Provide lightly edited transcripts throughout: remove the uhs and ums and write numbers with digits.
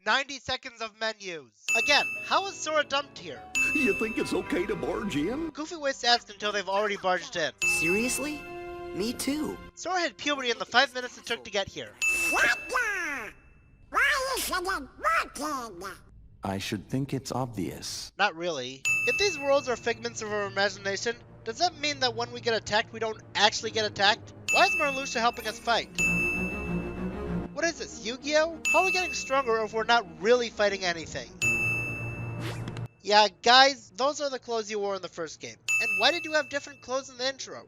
90 seconds of menus. Again, how is Sora dumped here? You think it's okay to barge in? Goofy waits to ask until they've already barged in. Seriously? Me too. Sora hit puberty in the 5 minutes it took to get here. Why isn't it working? I should think it's obvious. Not really. If these worlds are figments of our imagination, does that mean that when we get attacked, we don't actually get attacked? Why is Marluxia helping us fight? What is this, Yu-Gi-Oh? How are we getting stronger if we're not really fighting anything? Yeah, guys, those are the clothes you wore in the first game. And why did you have different clothes in the intro?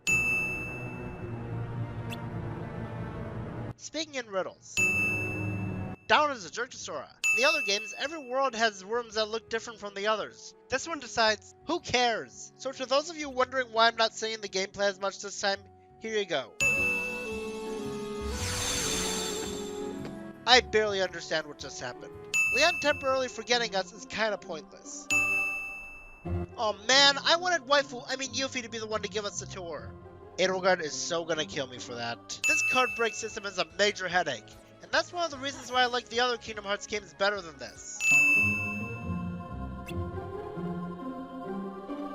Speaking in riddles. Down is a jerk to Sora. In the other games, every world has worms that look different from the others. This one decides, who cares? So to those of you wondering why I'm not saying the gameplay as much this time, here you go. I barely understand what just happened. Leon temporarily forgetting us is kinda pointless. Oh man, I wanted Yuffie to be the one to give us the tour. Edelgard is so gonna kill me for that. This card break system is a major headache. And that's one of the reasons why I like the other Kingdom Hearts games better than this.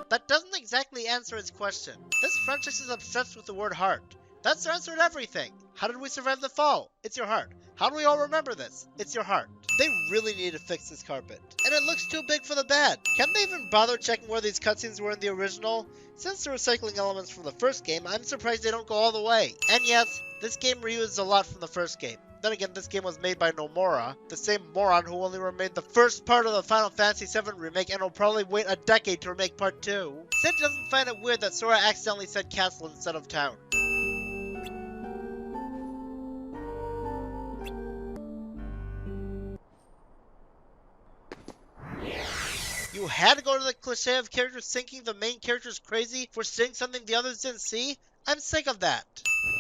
That doesn't exactly answer its question. This franchise is obsessed with the word heart. That's answered everything. How did we survive the fall? It's your heart. How do we all remember this? It's your heart. They really need to fix this carpet. And it looks too big for the bed. Can't they even bother checking where these cutscenes were in the original? Since they're recycling elements from the first game, I'm surprised they don't go all the way. And yes, this game reused a lot from the first game. Then again, this game was made by Nomura, the same moron who only remade the first part of the Final Fantasy VII remake and will probably wait a decade to remake part 2. Sid doesn't find it weird that Sora accidentally said castle instead of town. You had to go to the cliche of characters thinking the main character's crazy for seeing something the others didn't see? I'm sick of that.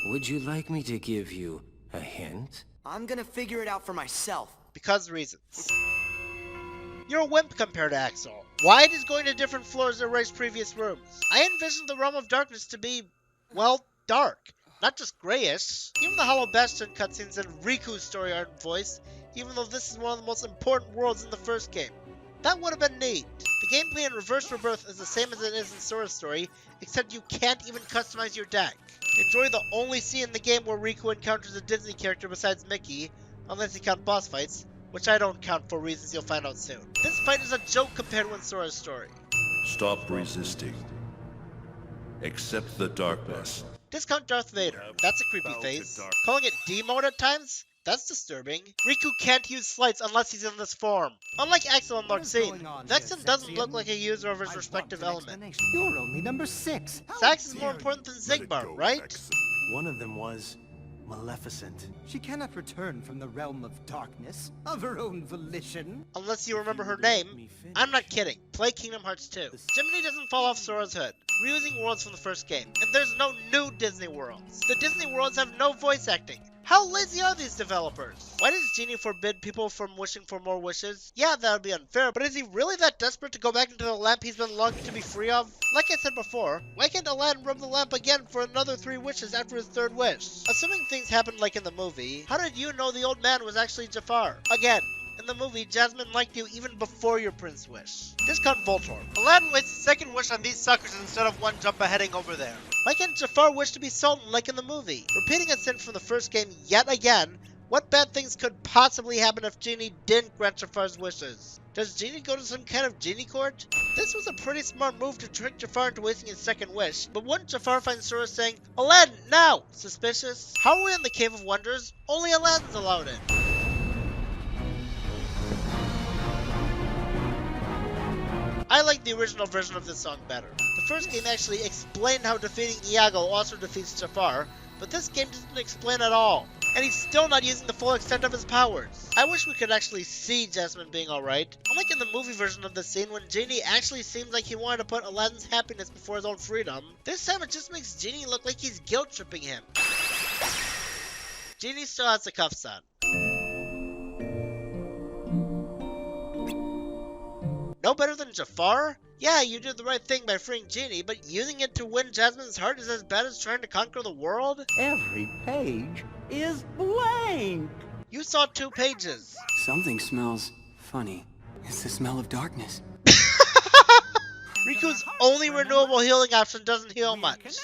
Would you like me to give you a hint? I'm gonna figure it out for myself. Because reasons. You're a wimp compared to Axel. Why does going to different floors erase previous rooms? I envisioned the Realm of Darkness to be, well, dark. Not just grayish. Even the Hollow Bastion cutscenes and Riku's story aren't voiced, even though this is one of the most important worlds in the first game. That would have been neat. The gameplay in Reverse Rebirth is the same as it is in Sora's story, except you can't even customize your deck. Enjoy the only scene in the game where Riku encounters a Disney character besides Mickey, unless you count boss fights, which I don't count for reasons you'll find out soon. This fight is a joke compared with Sora's story. Stop resisting. Accept the darkness. Discount Darth Vader. That's a creepy face. Calling it D-mode at times? That's disturbing. Riku can't use slides unless he's in this form. Unlike Axel and Larxene, Vexen doesn't look like a user of his respective element. You're only number 6. Sax is more important than Xigbar, right? One of them was Maleficent. She cannot return from the realm of darkness of her own volition. Unless you remember her name. I'm not kidding. Play Kingdom Hearts 2. Jiminy doesn't fall off Sora's hood, reusing worlds from the first game. And there's no new Disney worlds. The Disney worlds have no voice acting. How lazy are these developers? Why does Genie forbid people from wishing for more wishes? Yeah, that would be unfair, but is he really that desperate to go back into the lamp he's been longing to be free of? Like I said before, why can't Aladdin rub the lamp again for another 3 wishes after his 3rd wish? Assuming things happened like in the movie, how did you know the old man was actually Jafar? Again, in the movie, Jasmine liked you even before your prince wish. Discount Voltorb. Aladdin wastes his 2nd wish on these suckers instead of one jump aheading over there. Why can't Jafar wish to be Sultan like in the movie? Repeating a sin from the first game yet again, what bad things could possibly happen if Genie didn't grant Jafar's wishes? Does Genie go to some kind of Genie court? This was a pretty smart move to trick Jafar into wasting his 2nd wish, but wouldn't Jafar find Sora saying, Aladdin, now! Suspicious? How are we in the Cave of Wonders? Only Aladdin's allowed in. I like the original version of this song better. The first game actually explained how defeating Iago also defeats Jafar, but this game doesn't explain at all. And he's still not using the full extent of his powers. I wish we could actually see Jasmine being alright. Unlike in the movie version of the scene when Genie actually seems like he wanted to put Aladdin's happiness before his own freedom, this time it just makes Genie look like he's guilt-tripping him. Genie still has the cuffs on. No better than Jafar? Yeah, you did the right thing by freeing Genie, but using it to win Jasmine's heart is as bad as trying to conquer the world? Every page is blank. You saw 2 pages. Something smells funny. It's the smell of darkness. Riku's only renewable healing option doesn't heal much.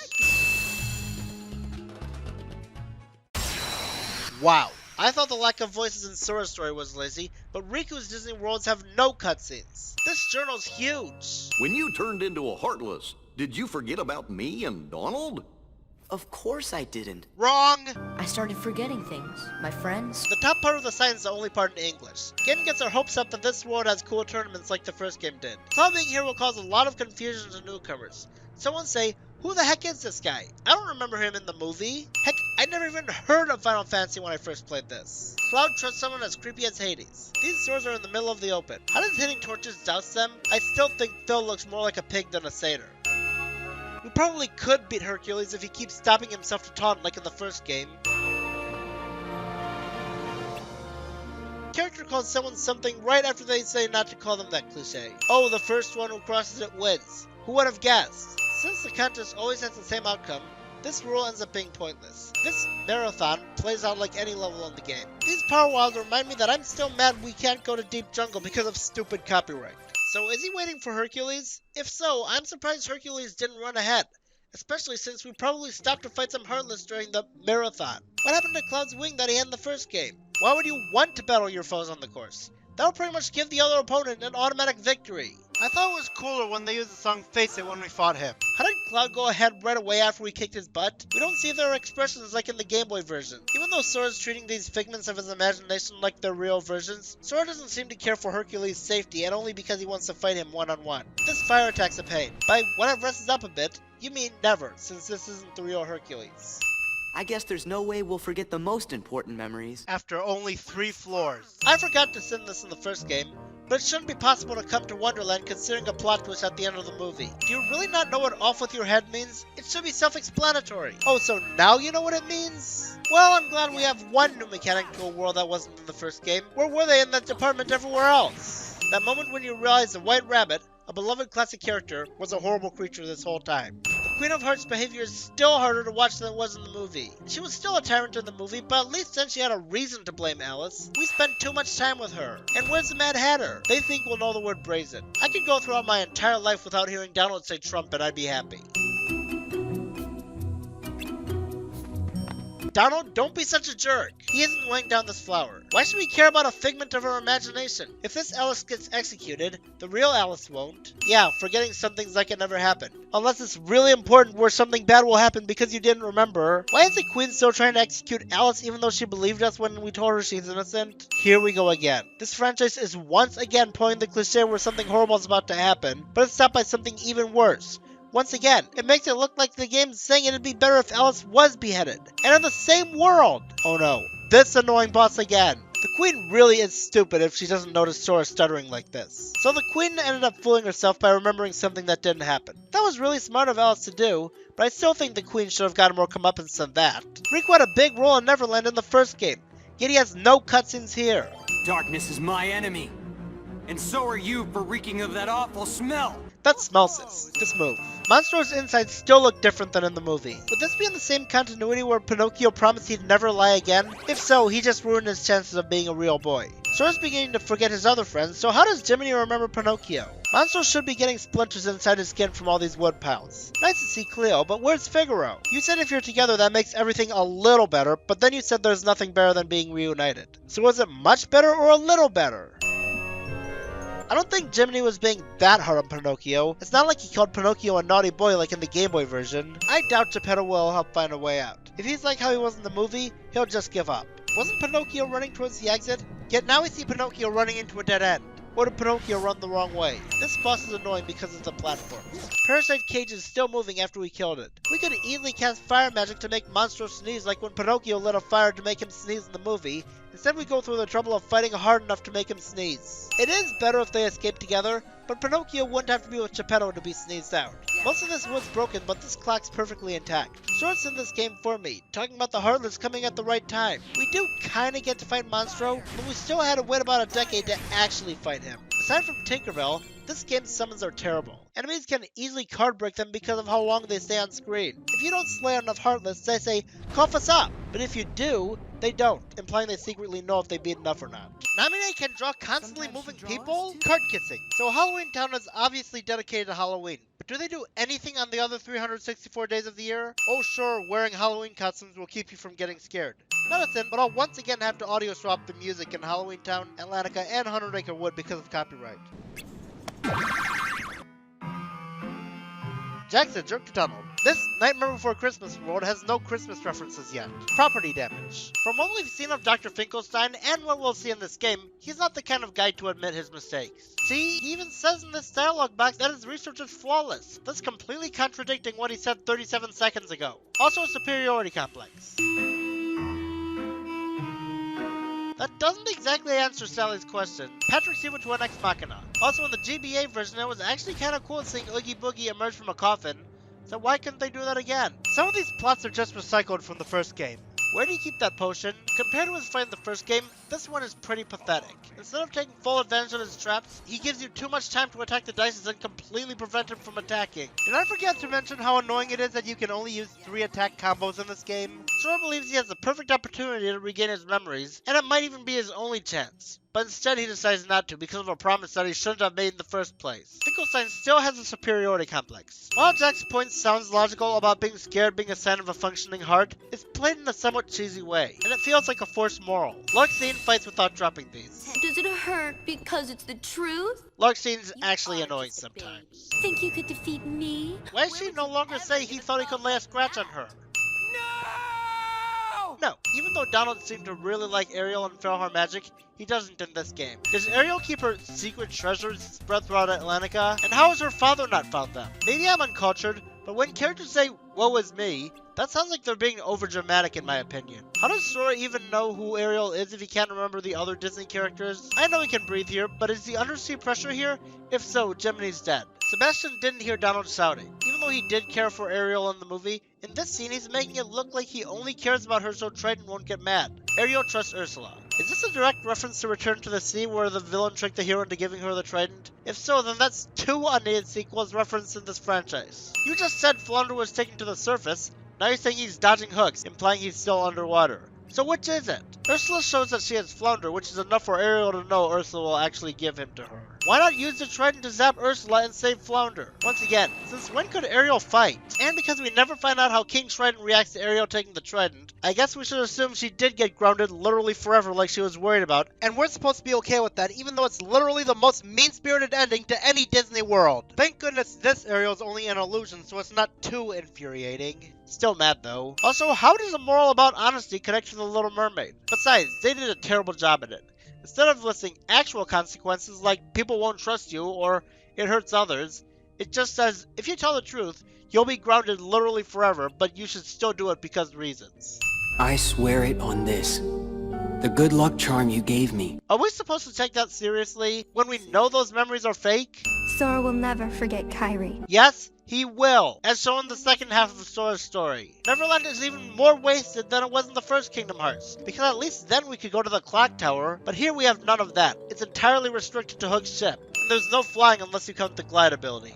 Wow. I thought the lack of voices in Sora's story was lazy, but Riku's Disney Worlds have no cutscenes. This journal's huge. When you turned into a Heartless, did you forget about me and Donald? Of course I didn't. Wrong! I started forgetting things. My friends. The top part of the sign is the only part in English. The game gets our hopes up that this world has cool tournaments like the first game did. Cloud being here will cause a lot of confusion to newcomers. Someone say, who the heck is this guy? I don't remember him in the movie. Heck, I never even heard of Final Fantasy when I first played this. Cloud trusts someone as creepy as Hades. These swords are in the middle of the open. How does hitting torches douse them? I still think Phil looks more like a pig than a satyr. We probably could beat Hercules if he keeps stopping himself to taunt like in the first game. Character calls someone something right after they say not to call them that cliche. Oh, the first one who crosses it wins. Who would have guessed? Since the contest always has the same outcome, this rule ends up being pointless. This marathon plays out like any level in the game. These power walls remind me that I'm still mad we can't go to Deep Jungle because of stupid copyright. So is he waiting for Hercules? If so, I'm surprised Hercules didn't run ahead, especially since we probably stopped to fight some Heartless during the marathon. What happened to Cloud's wing that he had in the first game? Why would you want to battle your foes on the course? That'll pretty much give the other opponent an automatic victory. I thought it was cooler when they used the song Face It when we fought him. How did Cloud go ahead right away after we kicked his butt? We don't see their expressions like in the Game Boy version. Even though Sora's treating these figments of his imagination like they're real versions, Sora doesn't seem to care for Hercules' safety and only because he wants to fight him one-on-one. This fire attack's a pain. By when I've rested up a bit, you mean never, since this isn't the real Hercules. I guess there's no way we'll forget the most important memories. After only 3 floors. I forgot to send this in the first game, but it shouldn't be possible to come to Wonderland considering a plot twist at the end of the movie. Do you really not know what off with your head means? It should be self-explanatory. Oh, so now you know what it means? Well, I'm glad we have one new mechanic to a world that wasn't in the first game. Where were they in that department everywhere else? That moment when you realize the White Rabbit, a beloved classic character, was a horrible creature this whole time. The Queen of Hearts' behavior is still harder to watch than it was in the movie. She was still a tyrant in the movie, but at least then she had a reason to blame Alice. We spent too much time with her. And where's the Mad Hatter? They think we'll know the word brazen. I could go throughout my entire life without hearing Donald say Trump and I'd be happy. Donald, don't be such a jerk. He isn't laying down this flower. Why should we care about a figment of our imagination? If this Alice gets executed, the real Alice won't. Yeah, forgetting some things like it never happened. Unless it's really important where something bad will happen because you didn't remember. Why is the Queen still trying to execute Alice even though she believed us when we told her she's innocent? Here we go again. This franchise is once again pulling the cliche where something horrible is about to happen, but it's stopped by something even worse. Once again, it makes it look like the game's saying it'd be better if Alice was beheaded. And in the same world! Oh no, this annoying boss again. The Queen really is stupid if she doesn't notice Sora stuttering like this. So the Queen ended up fooling herself by remembering something that didn't happen. That was really smart of Alice to do, but I still think the Queen should have gotten more comeuppance than that. Riku had a big role in Neverland in the first game, yet he has no cutscenes here. Darkness is my enemy. And so are you for reeking of that awful smell. That smells sis. Just move. Monstro's insides still look different than in the movie. Would this be in the same continuity where Pinocchio promised he'd never lie again? If so, he just ruined his chances of being a real boy. Sora's beginning to forget his other friends, so how does Jiminy remember Pinocchio? Monstro should be getting splinters inside his skin from all these wood piles. Nice to see Cleo, but where's Figaro? You said if you're together that makes everything a little better, but then you said there's nothing better than being reunited. So was it much better or a little better? I don't think Jiminy was being that hard on Pinocchio. It's not like he called Pinocchio a naughty boy like in the Game Boy version. I doubt Geppetto will help find a way out. If he's like how he was in the movie, he'll just give up. Wasn't Pinocchio running towards the exit? Yet now we see Pinocchio running into a dead end. Or did Pinocchio run the wrong way? This boss is annoying because of the platforms. Parasite Cage is still moving after we killed it. We could easily cast fire magic to make Monstro sneeze like when Pinocchio lit a fire to make him sneeze in the movie. Instead we go through the trouble of fighting hard enough to make him sneeze. It is better if they escape together, but Pinocchio wouldn't have to be with Geppetto to be sneezed out. Most of this wood's broken, but this clock's perfectly intact. Sora's in this game for me, talking about the Heartless coming at the right time. We do kinda get to fight Monstro, but we still had to wait about a decade to actually fight him. Aside from Tinkerbell, this game's summons are terrible. Enemies can easily card break them because of how long they stay on screen. If you don't slay enough Heartless, they say, cough us up! But if you do, they don't, implying they secretly know if they beat enough or not. Namine can draw constantly moving people? Card kissing. So Halloween Town is obviously dedicated to Halloween. But do they do anything on the other 364 days of the year? Oh sure, wearing Halloween costumes will keep you from getting scared. Not a sin, but I'll once again have to audio swap the music in Halloween Town, Atlantica, and 100 Acre Wood because of copyright. Jack's a jerk to Donald. This Nightmare Before Christmas world has no Christmas references yet. Property damage. From what we've seen of Dr. Finkelstein and what we'll see in this game, he's not the kind of guy to admit his mistakes. See, he even says in this dialogue box that his research is flawless. That's completely contradicting what he said 37 seconds ago. Also a superiority complex. That doesn't exactly answer Sally's question. Patrick Seaver to an ex machina. Also in the GBA version, it was actually kind of cool seeing Oogie Boogie emerge from a coffin. So why couldn't they do that again? Some of these plots are just recycled from the first game. Where do you keep that potion? Compared to his fight in the first game, this one is pretty pathetic. Instead of taking full advantage of his traps, he gives you too much time to attack the dice and completely prevent him from attacking. Did I forget to mention how annoying it is that you can only use 3 attack combos in this game? Sora believes he has the perfect opportunity to regain his memories, and it might even be his only chance. But instead he decides not to because of a promise that he shouldn't have made in the first place. Finkelstein still has a superiority complex. While Jack's point sounds logical about being scared being a sign of a functioning heart, it's played in a somewhat cheesy way, and it feels like a forced moral. Larkstein fights without dropping these. Does it hurt because it's the truth? Larkstein's actually annoying sometimes. Think you could defeat me? Why does she no longer say he thought he could lay a scratch on her? No, even though Donald seemed to really like Ariel and Failhorn magic, he doesn't in this game. Does Ariel keep her secret treasures spread throughout Atlantica? And how has her father not found them? Maybe I'm uncultured, but when characters say, "woe is me," that sounds like they're being overdramatic in my opinion. How does Sora even know who Ariel is if he can't remember the other Disney characters? I know he can breathe here, but is the undersea pressure here? If so, Jiminy's dead. Sebastian didn't hear Donald shouting. Even though he did care for Ariel in the movie, in this scene he's making it look like he only cares about her so Triton won't get mad. Ariel trusts Ursula. Is this a direct reference to Return to the Sea where the villain tricked the hero into giving her the trident? If so, then that's 2 unneeded sequels referenced in this franchise. You just said Flounder was taken to the surface, now you're saying he's dodging hooks, implying he's still underwater. So which is it? Ursula shows that she has Flounder, which is enough for Ariel to know Ursula will actually give him to her. Why not use the trident to zap Ursula and save Flounder? Once again, since when could Ariel fight? And because we never find out how King Trident reacts to Ariel taking the trident, I guess we should assume she did get grounded literally forever like she was worried about, and we're supposed to be okay with that even though it's literally the most mean-spirited ending to any Disney world. Thank goodness this Ariel is only an illusion so it's not too infuriating. Still mad though. Also, how does a moral about honesty connect to the Little Mermaid? Besides, they did a terrible job at it. Instead of listing actual consequences like people won't trust you or it hurts others, it just says if you tell the truth, you'll be grounded literally forever, but you should still do it because reasons. I swear it on this. The good luck charm you gave me. Are we supposed to take that seriously when we know those memories are fake? Sora will never forget Kairi. Yes, he will, as shown in the second half of Sora's story. Neverland is even more wasted than it was in the first Kingdom Hearts, because at least then we could go to the clock tower, but here we have none of that. It's entirely restricted to Hook's ship, and there's no flying unless you count the glide ability.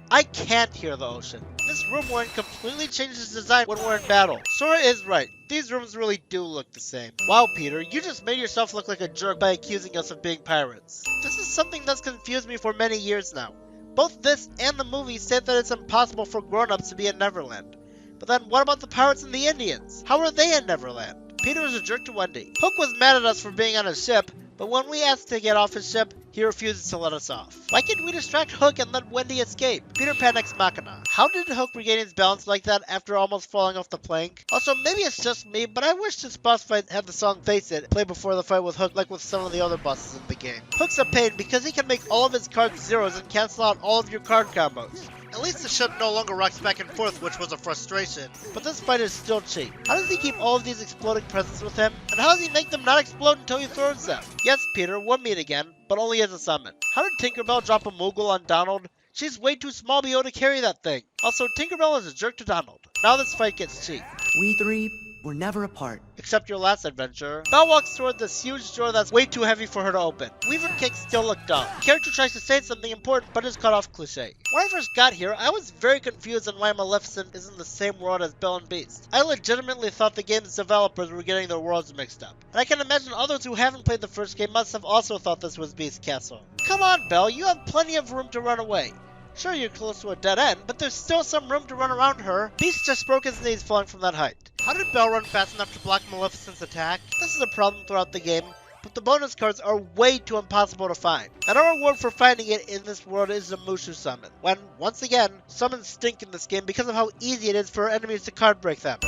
I can't hear the ocean. This room we're in completely changes design when we're in battle. Sora is right. These rooms really do look the same. Wow, Peter, you just made yourself look like a jerk by accusing us of being pirates. This is something that's confused me for many years now. Both this and the movie state that it's impossible for grown-ups to be in Neverland. But then what about the pirates and the Indians? How are they in Neverland? Peter is a jerk to Wendy. Hook was mad at us for being on his ship, but when we asked to get off his ship, he refuses to let us off. Why can't we distract Hook and let Wendy escape? Peter Pan ex machina. How did Hook regain his balance like that after almost falling off the plank? Also, maybe it's just me, but I wish this boss fight had the song Face It play before the fight with Hook like with some of the other bosses in the game. Hook's a pain because he can make all of his cards zeros and cancel out all of your card combos. At least the ship no longer rocks back and forth, which was a frustration. But this fight is still cheap. How does he keep all of these exploding presents with him? And how does he make them not explode until he throws them? Yes, Peter, we'll meet again, but only as a summon. How did Tinkerbell drop a Moogle on Donald? She's way too small BO to carry that thing. Also, Tinkerbell is a jerk to Donald. Now this fight gets cheap. We 3 We're never apart. Except your last adventure. Belle walks toward this huge door that's way too heavy for her to open. Weaver kicks still look dumb. Character tries to say something important but is cut off cliche. When I first got here, I was very confused on why Maleficent is in the same world as Belle and Beast. I legitimately thought the game's developers were getting their worlds mixed up. And I can imagine others who haven't played the first game must have also thought this was Beast's castle. Come on, Belle, you have plenty of room to run away. Sure, you're close to a dead end, but there's still some room to run around her. Beast just broke his knees falling from that height. How did Belle run fast enough to block Maleficent's attack? This is a problem throughout the game, but the bonus cards are way too impossible to find. And our reward for finding it in this world is the Mushu summon, when, once again, summons stink in this game because of how easy it is for enemies to card break them.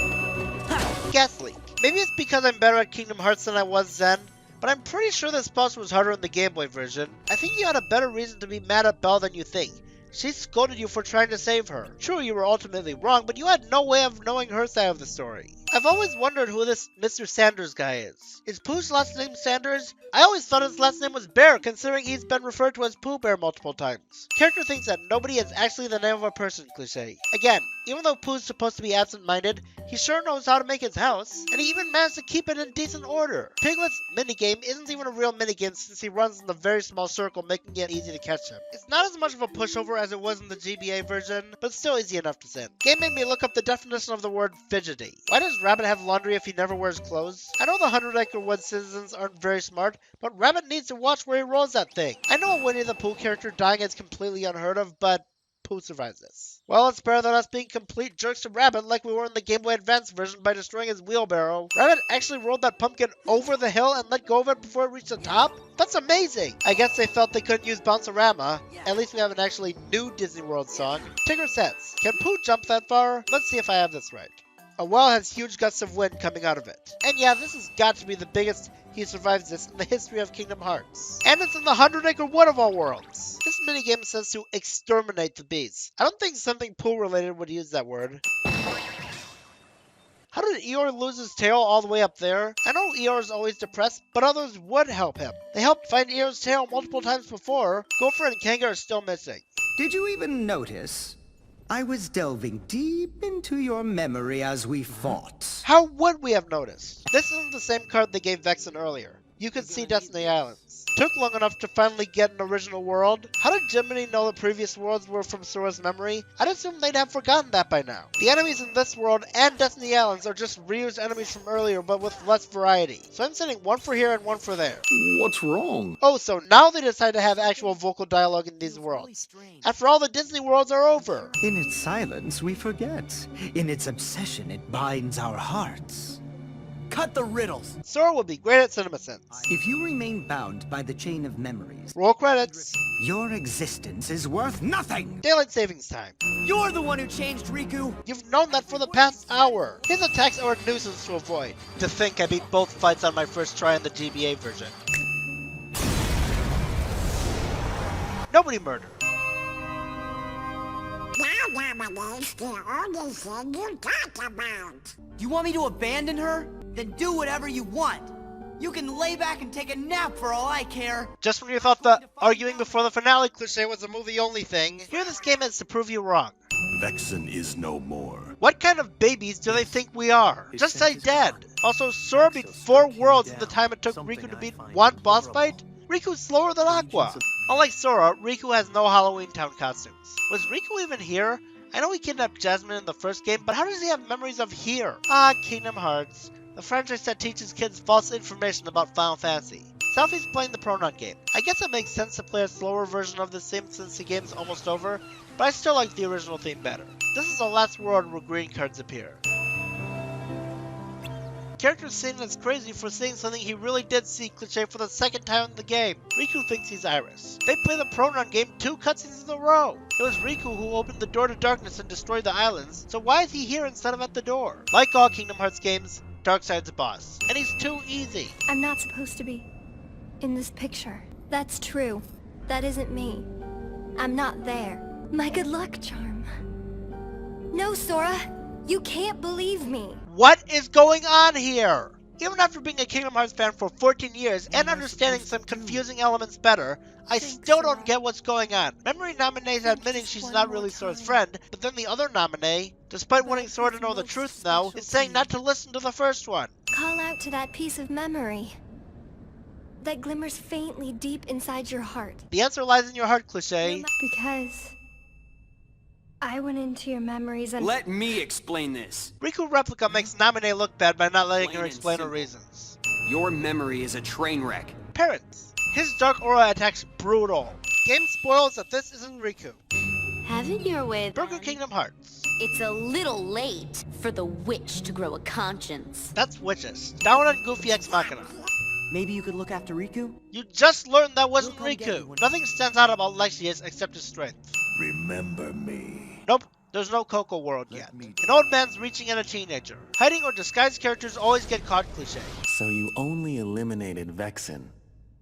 Gas leak. Maybe it's because I'm better at Kingdom Hearts than I was then, but I'm pretty sure this boss was harder in the Game Boy version. I think you had a better reason to be mad at Belle than you think. She scolded you for trying to save her. True, you were ultimately wrong, but you had no way of knowing her side of the story. I've always wondered who this Mr. Sanders guy is. Is Pooh's last name Sanders? I always thought his last name was Bear, considering he's been referred to as Pooh Bear multiple times. Character thinks that nobody is actually the name of a person cliche. Again, even though Pooh's supposed to be absent-minded, he sure knows how to make his house, and he even managed to keep it in decent order. Piglet's minigame isn't even a real minigame since he runs in a very small circle, making it easy to catch him. It's not as much of a pushover as it was in the GBA version, but still easy enough to sin. Game made me look up the definition of the word fidgety. Why does Rabbit have laundry if he never wears clothes? I know the 100-Acre Wood citizens aren't very smart, but Rabbit needs to watch where he rolls that thing. I know a Winnie the Pooh character dying is completely unheard of, but Pooh survives this. Well, it's better than us being complete jerks to Rabbit like we were in the Game Boy Advance version by destroying his wheelbarrow. Rabbit actually rolled that pumpkin over the hill and let go of it before it reached the top? That's amazing! I guess they felt they couldn't use Bounce-A-Rama. At least we have an actually new Disney World song. Tigger says, can Pooh jump that far? Let's see if I have this right. A well has huge gusts of wind coming out of it. And yeah, this has got to be the biggest he survives this in the history of Kingdom Hearts. And it's in the 100-Acre Wood of all worlds. This minigame says to exterminate the beast. I don't think something Pooh related would use that word. How did Eeyore lose his tail all the way up there? I know Eeyore's always depressed, but others would help him. They helped find Eeyore's tail multiple times before. Gopher and Kanga are still missing. Did you even notice? I was delving deep into your memory as we fought. How would we have noticed? This isn't the same card they gave Vexen earlier. You could see Destiny Islands. Took long enough to finally get an original world. How did Jiminy know the previous worlds were from Sora's memory? I'd assume they'd have forgotten that by now. The enemies in this world and Destiny Islands are just reused enemies from earlier but with less variety. So I'm sending one for here and one for there. What's wrong? Oh, so now they decide to have actual vocal dialogue in these worlds. After all, the Disney worlds are over. In its silence, we forget. In its obsession, it binds our hearts. Cut the riddles. Sora would be great at CinemaSins. If you remain bound by the chain of memories, Roll credits. your existence is worth nothing! Daylight savings time. You're the one who changed Riku. You've known that for the past hour. His attacks are a nuisance to avoid. To think I beat both fights on my first try in the GBA version. Nobody murdered. Now nowadays, the only thing you talk about. You want me to abandon her? Then do whatever you want. You can lay back and take a nap for all I care. Just when you thought the arguing before the finale cliche was a movie-only thing, here this game is to prove you wrong. Vexen is no more. What kind of babies do they think we are? Just say dead. Also, Sora beat 4 worlds in the time it took Riku to beat 1 boss fight? Riku's slower than Aqua. Unlike Sora, Riku has no Halloween Town costumes. Was Riku even here? I know he kidnapped Jasmine in the first game, but how does he have memories of here? Ah, Kingdom Hearts. The franchise that teaches kids false information about Final Fantasy. Selfie's playing the pronoun game. I guess it makes sense to play a slower version of this theme since the game's almost over, but I still like the original theme better. This is the last world where green cards appear. Character's seen as crazy for seeing something he really did see cliche for the second time in the game. Riku thinks he's Iris. They play the pronoun game 2 cutscenes in a row. It was Riku who opened the door to darkness and destroyed the islands, so why is he here instead of at the door? Like all Kingdom Hearts games, Darkseid's a boss, and he's too easy. I'm not supposed to be in this picture. That's true. That isn't me. I'm not there. My good luck charm. No, Sora. You can't believe me. What is going on here? Even after being a Kingdom Hearts fan for 14 years and understanding some confusing elements better, I still don't get what's going on. Memory Namine's admitting she's not really Sora's friend, but then the other Namine, despite wanting Sora to know the truth now, is saying not to listen to the first one. Call out to that piece of memory that glimmers faintly deep inside your heart. The answer lies in your heart, cliché. Because I went into your memories and... Let me explain this. Riku Replica makes Namine look bad by not letting her Plain and explain her simple. reasons. Your memory is a train wreck. Parents. His dark aura attacks brutal. Game spoils that this isn't Riku. Have it your way, Burger then. Kingdom Hearts. It's a little late for the witch to grow a conscience. That's witches. Down on Goofy Ex Machina. Maybe you could look after Riku? You just learned that wasn't We'll come get you Riku. when- Nothing stands out about Lexius except his strength. Remember me. Nope, there's no Coco World yet. An old man's reaching at a teenager. Hiding or disguised characters always get caught, cliché. So you only eliminated Vexen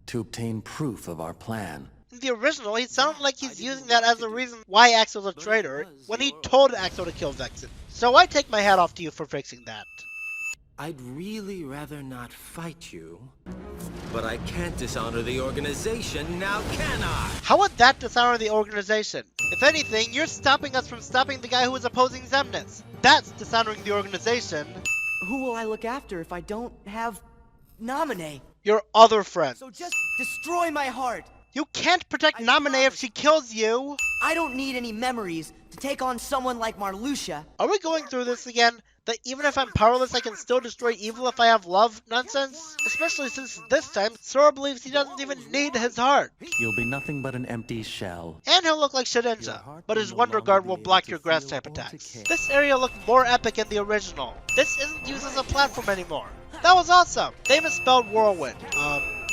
to obtain proof of our plan. In the original, he sounded like he's using that as a reason why Axel's a traitor, when he told Axel to kill Vexen. So I take my hat off to you for fixing that. I'd really rather not fight you, but I can't dishonor the organization, now can I? How would that dishonor the organization? If anything, you're stopping us from stopping the guy who is opposing Xemnas. That's dishonoring the organization. Who will I look after if I don't have Namine? Your other friend. So just destroy my heart. You can't protect I Namine if promise. she kills you. I don't need any memories to take on someone like Marluxia. Are we going through this again? That even if I'm powerless, I can still destroy evil if I have love nonsense? Especially since this time, Sora believes he doesn't even need his heart. You'll be nothing but an empty shell. And he'll look like Shedinja, but his Wonder Guard will block your grass type attacks. This area looked more epic in the original. This isn't used as a platform anymore. That was awesome. They misspelled whirlwind.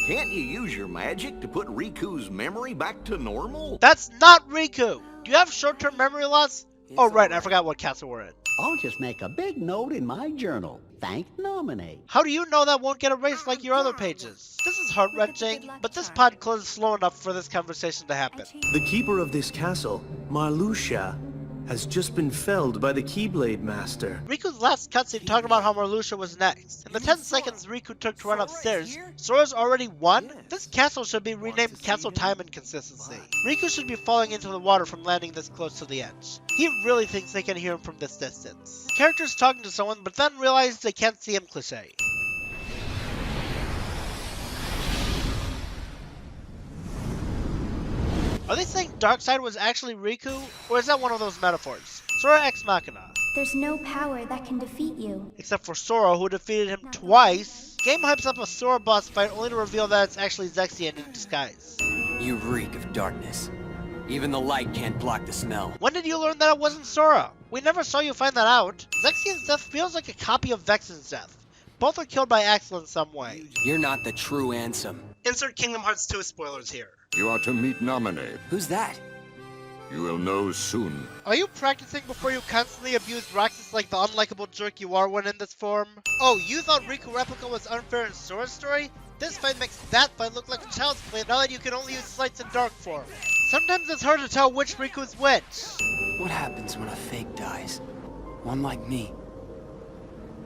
Can't you use your magic to put Riku's memory back to normal? That's not Riku. Do you have short-term memory loss? Oh right, I forgot what castle we're in. I'll just make a big note in my journal. Thank Nominate. How do you know that won't get erased like your other pages? This is heart-wrenching, but this pod closes slow enough for this conversation to happen. The keeper of this castle, Marluxia, has just been felled by the Keyblade Master. Riku's last cutscene talked about how Marluxia was next. In the 10 seconds Riku took to run upstairs, Sora's already won? This castle should be renamed Castle Time Inconsistency. Riku should be falling into the water from landing this close to the edge. He really thinks they can hear him from this distance. Characters talking to someone but then realize they can't see him, cliché. Are they saying Darkseid was actually Riku, or is that one of those metaphors? Sora Ex Machina. There's no power that can defeat you. Except for Sora, who defeated him twice. Game hypes up a Sora boss fight only to reveal that it's actually Zexion in disguise. You reek of darkness. Even the light can't block the smell. When did you learn that it wasn't Sora? We never saw you find that out. Zexion's death feels like a copy of Vexen's death. Both are killed by Axel in some way. You're not the true Ansem. Insert Kingdom Hearts 2 spoilers here. You are to meet Nominate. Who's that? You will know soon. Are you practicing before you constantly abuse Roxas like the unlikable jerk you are when in this form? Oh, you thought Riku Replica was unfair in Sora's story? This fight makes that fight look like a child's play now that you can only use lights in dark form. Sometimes it's hard to tell which Riku's which. What happens when a fake dies? One like me.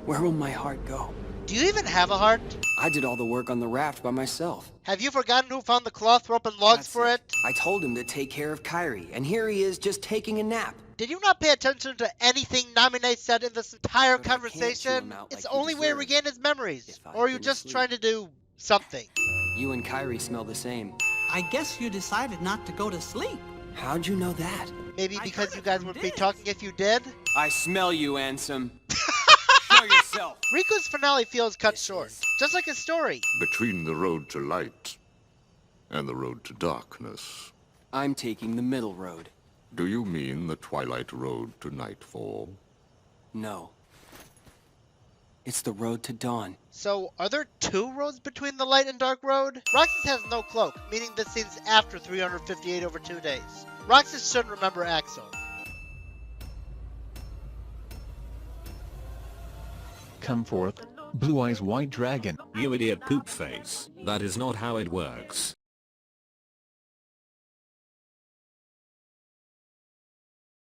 Where will my heart go? Do you even have a heart? I did all the work on the raft by myself. Have you forgotten who found the cloth, rope, and logs for it? I told him to take care of Kairi, and here he is just taking a nap. Did you not pay attention to anything Namine said in this entire But I can't chew conversation? him out It's like the he only way to deserves. regain his memories. If I Or are you didn't just sleep. trying to do something? You and Kairi smell the same. I guess you decided not to go to sleep. How'd you know that? Maybe I because heard you it guys from would be this. talking if you did? I smell you, Ansem. Show yourself. Riku's finale feels cut short, just like his story. Between the road to light and the road to darkness. I'm taking the middle road. Do you mean the twilight road to nightfall? No. It's the road to dawn. So, are there two roads between the light and dark road? Roxas has no cloak, meaning this scene's after 358 over 2 days. Roxas shouldn't remember Axel. Come forth, blue eyes white dragon. You idiot poop face. That is not how it works.